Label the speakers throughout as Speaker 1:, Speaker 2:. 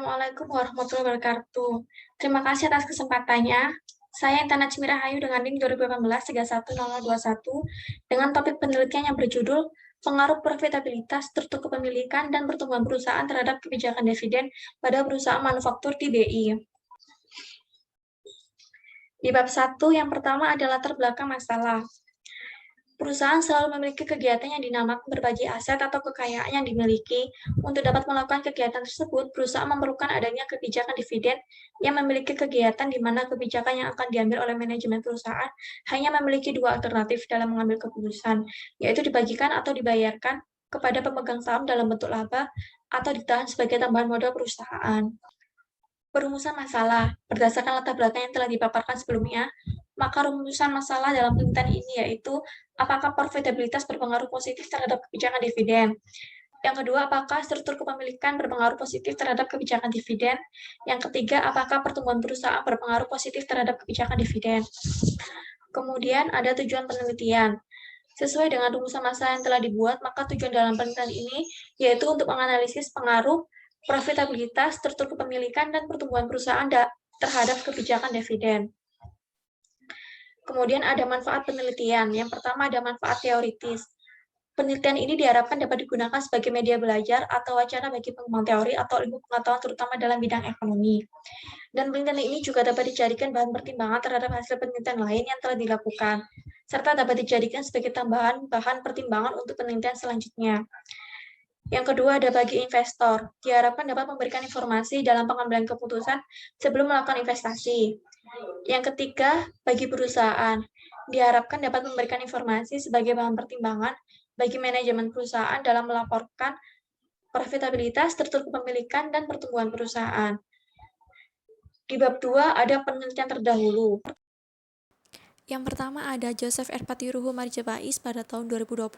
Speaker 1: Assalamualaikum warahmatullahi wabarakatuh. Terima kasih atas kesempatannya. Saya Intan Najmi Rahayu dengan NIM 2018-310021 dengan topik penelitian yang berjudul Pengaruh Profitabilitas, Struktur Kepemilikan, dan Pertumbuhan Perusahaan terhadap Kebijakan Dividen pada Perusahaan Manufaktur di BI. Di bab 1, yang pertama adalah latar belakang masalah. Perusahaan selalu memiliki kegiatan yang dinamakan berbagi aset atau kekayaan yang dimiliki. Untuk dapat melakukan kegiatan tersebut, perusahaan memerlukan adanya kebijakan dividen yang memiliki kegiatan di mana kebijakan yang akan diambil oleh manajemen perusahaan hanya memiliki dua alternatif dalam mengambil keputusan, yaitu dibagikan atau dibayarkan kepada pemegang saham dalam bentuk laba atau ditahan sebagai tambahan modal perusahaan. Perumusan masalah. Berdasarkan latar belakang yang telah dipaparkan sebelumnya, maka rumusan masalah dalam penelitian ini yaitu apakah profitabilitas berpengaruh positif terhadap kebijakan dividen. Yang kedua, apakah struktur kepemilikan berpengaruh positif terhadap kebijakan dividen. Yang ketiga, apakah pertumbuhan perusahaan berpengaruh positif terhadap kebijakan dividen. Kemudian ada tujuan penelitian. Sesuai dengan rumusan masalah yang telah dibuat, maka tujuan dalam penelitian ini yaitu untuk menganalisis pengaruh profitabilitas, struktur kepemilikan, dan pertumbuhan perusahaan terhadap kebijakan dividen. Kemudian ada manfaat penelitian. Yang pertama ada manfaat teoritis. Penelitian ini diharapkan dapat digunakan sebagai media belajar atau wacana bagi pengembang teori atau ilmu pengetahuan terutama dalam bidang ekonomi. Dan penelitian ini juga dapat dijadikan bahan pertimbangan terhadap hasil penelitian lain yang telah dilakukan, serta dapat dijadikan sebagai tambahan bahan pertimbangan untuk penelitian selanjutnya. Yang kedua ada bagi investor. Diharapkan dapat memberikan informasi dalam pengambilan keputusan sebelum melakukan investasi. Yang ketiga, bagi perusahaan. Diharapkan dapat memberikan informasi sebagai bahan pertimbangan bagi manajemen perusahaan dalam melaporkan profitabilitas, struktur kepemilikan, dan pertumbuhan perusahaan. Di bab 2 ada penelitian terdahulu.
Speaker 2: Yang pertama ada Joseph R. Patiruhu Marjapais pada tahun 2020.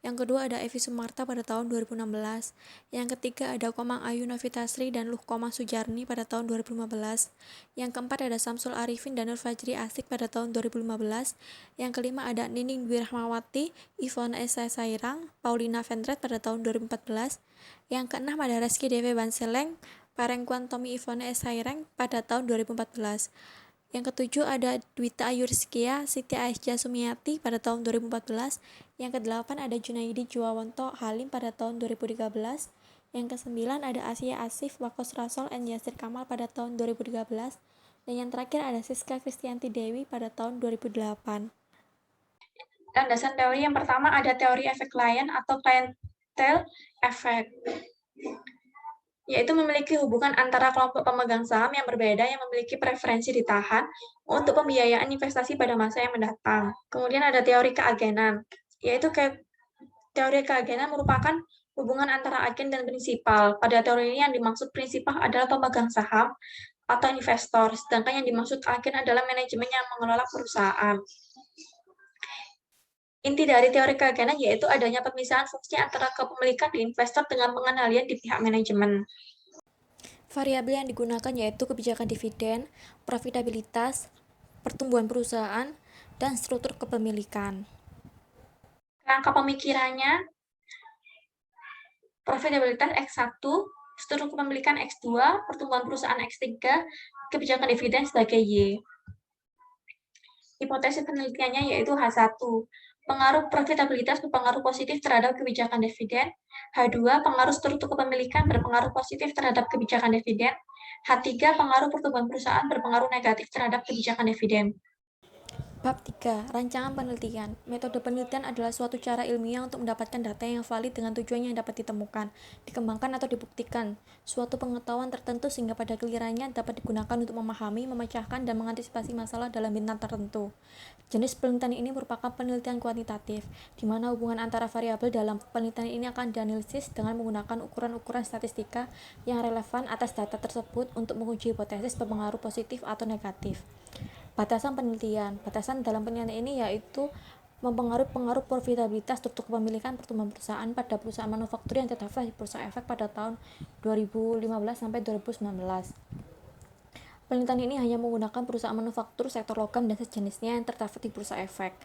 Speaker 2: Yang kedua ada Evi Sumarta pada tahun 2016. Yang ketiga ada Komang Ayu Novitasri dan Luh Komang Sujarni pada tahun 2015. Yang keempat ada Samsul Arifin dan Nur Fajri Asik pada tahun 2015. Yang kelima ada Nining Dwi Rahmawati, Ivona Esa Sairang, Paulina Vendret pada tahun 2014. Yang keenam ada Reski Dewe Banseleng, Parengkuan Tommy Ivona Esa Sairang pada tahun 2014. Yang ketujuh ada Dwita Ayu Rizkia Siti Aisyah Sumiati pada tahun 2014. Yang kedelapan ada Junaidi Juwawonto Halim pada tahun 2013. Yang kesembilan ada Asia Asif Wakos Rasol and Yasir Kamal pada tahun 2013. Dan yang terakhir ada Siska Kristianti Dewi pada tahun 2008.
Speaker 1: Landasan teori yang pertama ada teori efek klien atau clientele effect, yaitu memiliki hubungan antara kelompok pemegang saham yang berbeda yang memiliki preferensi ditahan untuk pembiayaan investasi pada masa yang mendatang. Kemudian ada teori keagenan, yaitu teori keagenan merupakan hubungan antara agen dan prinsipal. Pada teori ini yang dimaksud prinsipal adalah pemegang saham atau investor, sedangkan yang dimaksud agen adalah manajemen yang mengelola perusahaan. Inti dari teori keagenan yaitu adanya pemisahan fungsi antara kepemilikan di investor dengan pengendalian di pihak manajemen.
Speaker 2: Variabel yang digunakan yaitu kebijakan dividen, profitabilitas, pertumbuhan perusahaan, dan struktur kepemilikan.
Speaker 1: Rangka pemikirannya, profitabilitas X1, struktur kepemilikan X2, pertumbuhan perusahaan X3, kebijakan dividen sebagai Y. Hipotesis penelitiannya yaitu H1, pengaruh profitabilitas berpengaruh positif terhadap kebijakan dividen. H2, pengaruh struktur kepemilikan berpengaruh positif terhadap kebijakan dividen. H3, pengaruh pertumbuhan perusahaan berpengaruh negatif terhadap kebijakan dividen.
Speaker 2: Bab 3. Rancangan penelitian. Metode penelitian adalah suatu cara ilmiah untuk mendapatkan data yang valid dengan tujuan yang dapat ditemukan, dikembangkan atau dibuktikan suatu pengetahuan tertentu sehingga pada gilirannya dapat digunakan untuk memahami, memecahkan, dan mengantisipasi masalah dalam bidang tertentu. Jenis penelitian ini merupakan penelitian kuantitatif, di mana hubungan antara variabel dalam penelitian ini akan dianalisis dengan menggunakan ukuran-ukuran statistika yang relevan atas data tersebut untuk menguji hipotesis berpengaruh positif atau negatif. Batasan penelitian. Batasan dalam penelitian ini yaitu mempengaruhi pengaruh profitabilitas struktur kepemilikan pertumbuhan perusahaan pada perusahaan manufaktur yang terdaftar di Bursa Efek pada tahun 2015 sampai 2019. Penelitian ini hanya menggunakan perusahaan manufaktur sektor logam dan sejenisnya yang terdaftar di Bursa Efek.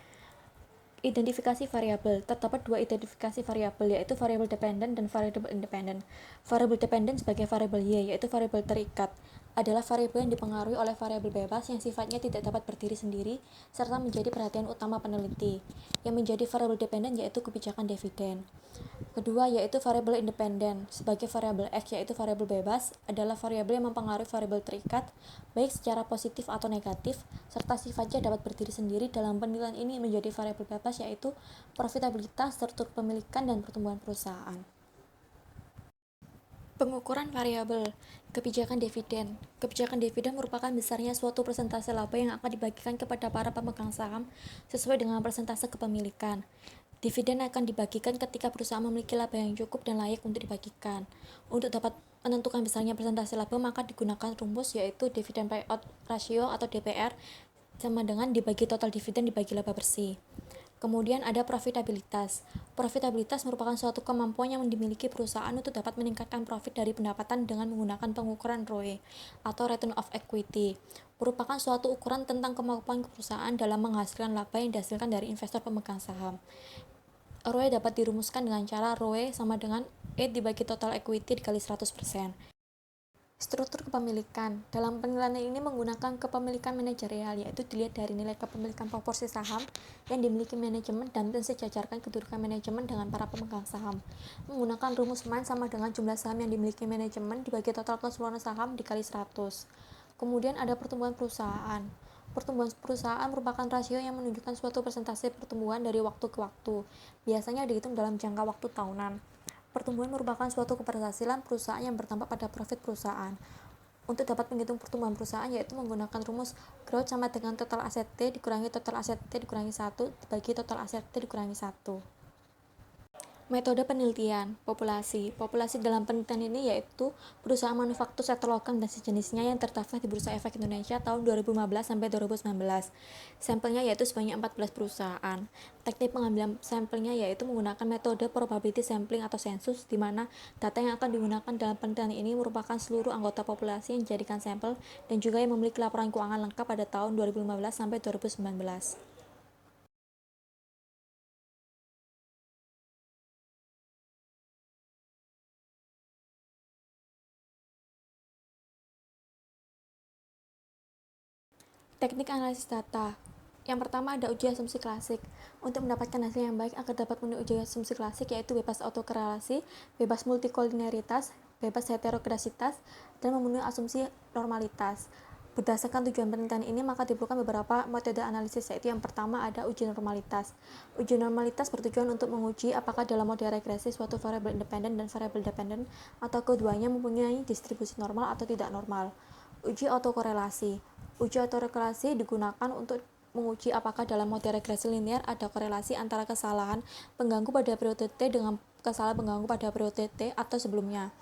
Speaker 2: Identifikasi variabel. Terdapat dua identifikasi variabel, yaitu variabel dependent dan variabel independent. Variabel dependent sebagai variabel Y, yaitu variabel terikat, adalah variabel yang dipengaruhi oleh variabel bebas yang sifatnya tidak dapat berdiri sendiri serta menjadi perhatian utama peneliti. Yang menjadi variabel dependent yaitu kebijakan dividen. Kedua yaitu variabel independen. Sebagai variabel X yaitu variabel bebas adalah variabel yang mempengaruhi variabel terikat baik secara positif atau negatif serta sifatnya dapat berdiri sendiri. Dalam penilaian ini menjadi variabel bebas yaitu profitabilitas, struktur pemilikan, dan pertumbuhan perusahaan. Pengukuran variabel kebijakan dividen. Kebijakan dividen merupakan besarnya suatu persentase laba yang akan dibagikan kepada para pemegang saham sesuai dengan persentase kepemilikan. Dividen akan dibagikan ketika perusahaan memiliki laba yang cukup dan layak untuk dibagikan. Untuk dapat menentukan besarnya persentase laba, maka digunakan rumus yaitu dividend payout ratio atau DPR sama dengan dibagi total dividen dibagi laba bersih. Kemudian ada profitabilitas. Profitabilitas merupakan suatu kemampuan yang dimiliki perusahaan untuk dapat meningkatkan profit dari pendapatan dengan menggunakan pengukuran ROE atau Return of Equity. Merupakan suatu ukuran tentang kemampuan perusahaan dalam menghasilkan laba yang dihasilkan dari investor pemegang saham. ROE dapat dirumuskan dengan cara ROE sama dengan E dibagi total equity dikali 100%. Struktur kepemilikan. Dalam penilaian ini menggunakan kepemilikan manajerial, yaitu dilihat dari nilai kepemilikan proporsi saham yang dimiliki manajemen dan mensejajarkan kedudukan manajemen dengan para pemegang saham. Menggunakan rumus MAN sama dengan jumlah saham yang dimiliki manajemen dibagi total keseluruhan saham dikali 100. Kemudian ada pertumbuhan perusahaan. Pertumbuhan perusahaan merupakan rasio yang menunjukkan suatu persentase pertumbuhan dari waktu ke waktu. Biasanya dihitung dalam jangka waktu tahunan. Pertumbuhan merupakan suatu keberhasilan perusahaan yang berdampak pada profit perusahaan. Untuk dapat menghitung pertumbuhan perusahaan yaitu menggunakan rumus growth sama dengan total aset T dikurangi total aset T dikurangi 1 dibagi total aset T dikurangi 1. Metode penelitian populasi. Populasi dalam penelitian ini yaitu perusahaan manufaktur sektor logam dan sejenisnya yang terdaftar di Bursa Efek Indonesia tahun 2015 sampai 2019. Sampelnya yaitu sebanyak 14 perusahaan. Teknik pengambilan sampelnya yaitu menggunakan metode probability sampling atau sensus, di mana data yang akan digunakan dalam penelitian ini merupakan seluruh anggota populasi yang dijadikan sampel dan juga yang memiliki laporan keuangan lengkap pada tahun 2015 sampai 2019. Teknik analisis data. Yang pertama ada uji asumsi klasik. Untuk mendapatkan hasil yang baik agar dapat memenuhi uji asumsi klasik yaitu bebas autokorelasi, bebas multikoliniaritas, bebas heterogedasitas, dan memenuhi asumsi normalitas. Berdasarkan tujuan penelitian ini, maka diperlukan beberapa metode analisis, yaitu yang pertama ada uji normalitas. Uji normalitas bertujuan untuk menguji apakah dalam model regresi suatu variabel independen dan variabel dependen atau keduanya mempunyai distribusi normal atau tidak normal. Uji autokorelasi. Uji autokorelasi digunakan untuk menguji apakah dalam model regresi linear ada korelasi antara kesalahan pengganggu pada periode T dengan kesalahan pengganggu pada periode T atau sebelumnya.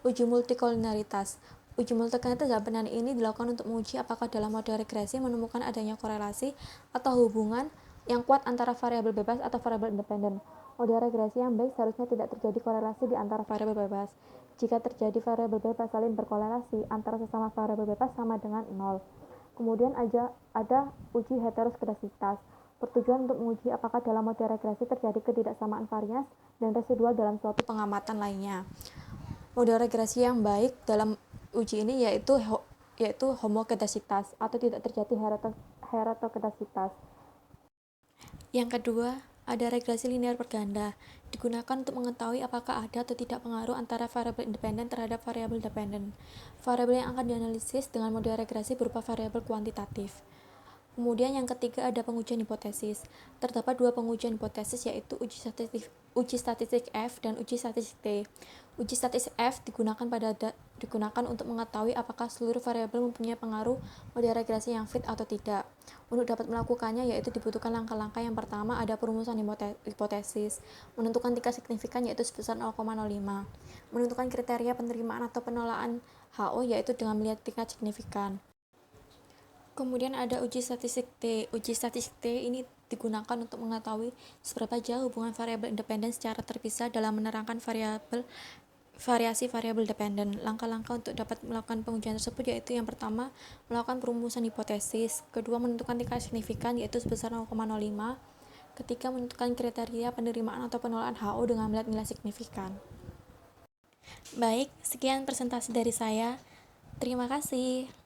Speaker 2: Uji multikoliniaritas. Uji multikoliniaritas dalam penelitian ini dilakukan untuk menguji apakah dalam model regresi menemukan adanya korelasi atau hubungan yang kuat antara variabel bebas atau variabel independen. Model regresi yang baik seharusnya tidak terjadi korelasi di antara variabel bebas. Jika terjadi variabel bebas saling berkorelasi antara sesama variabel bebas sama dengan 0. Kemudian ada uji heteroskedasitas, bertujuan untuk menguji apakah dalam model regresi terjadi ketidaksamaan varians dan residual dalam suatu pengamatan lainnya. Model regresi yang baik dalam uji ini yaitu homokedasitas atau tidak terjadi heteroskedasitas. Yang kedua, ada regresi linear berganda, digunakan untuk mengetahui apakah ada atau tidak pengaruh antara variabel independen terhadap variabel dependen. Variabel yang akan dianalisis dengan model regresi berupa variabel kuantitatif. Kemudian yang ketiga ada pengujian hipotesis. Terdapat dua pengujian hipotesis yaitu uji statistik F dan uji statistik T. Uji statistik F digunakan untuk mengetahui apakah seluruh variabel mempunyai pengaruh model regresi yang fit atau tidak. Untuk dapat melakukannya yaitu dibutuhkan langkah-langkah. Yang pertama ada perumusan hipotesis, menentukan tingkat signifikan yaitu sebesar 0,05, menentukan kriteria penerimaan atau penolakan HO yaitu dengan melihat tingkat signifikan. Kemudian ada uji statistik T. Uji statistik T ini digunakan untuk mengetahui seberapa jauh hubungan variabel independen secara terpisah dalam menerangkan variasi variabel dependen. Langkah-langkah untuk dapat melakukan pengujian tersebut yaitu yang pertama melakukan perumusan hipotesis, kedua menentukan tingkat signifikan yaitu sebesar 0,05, ketika menentukan kriteria penerimaan atau penolakan HO dengan melihat nilai signifikan. Baik, sekian presentasi dari saya. Terima kasih.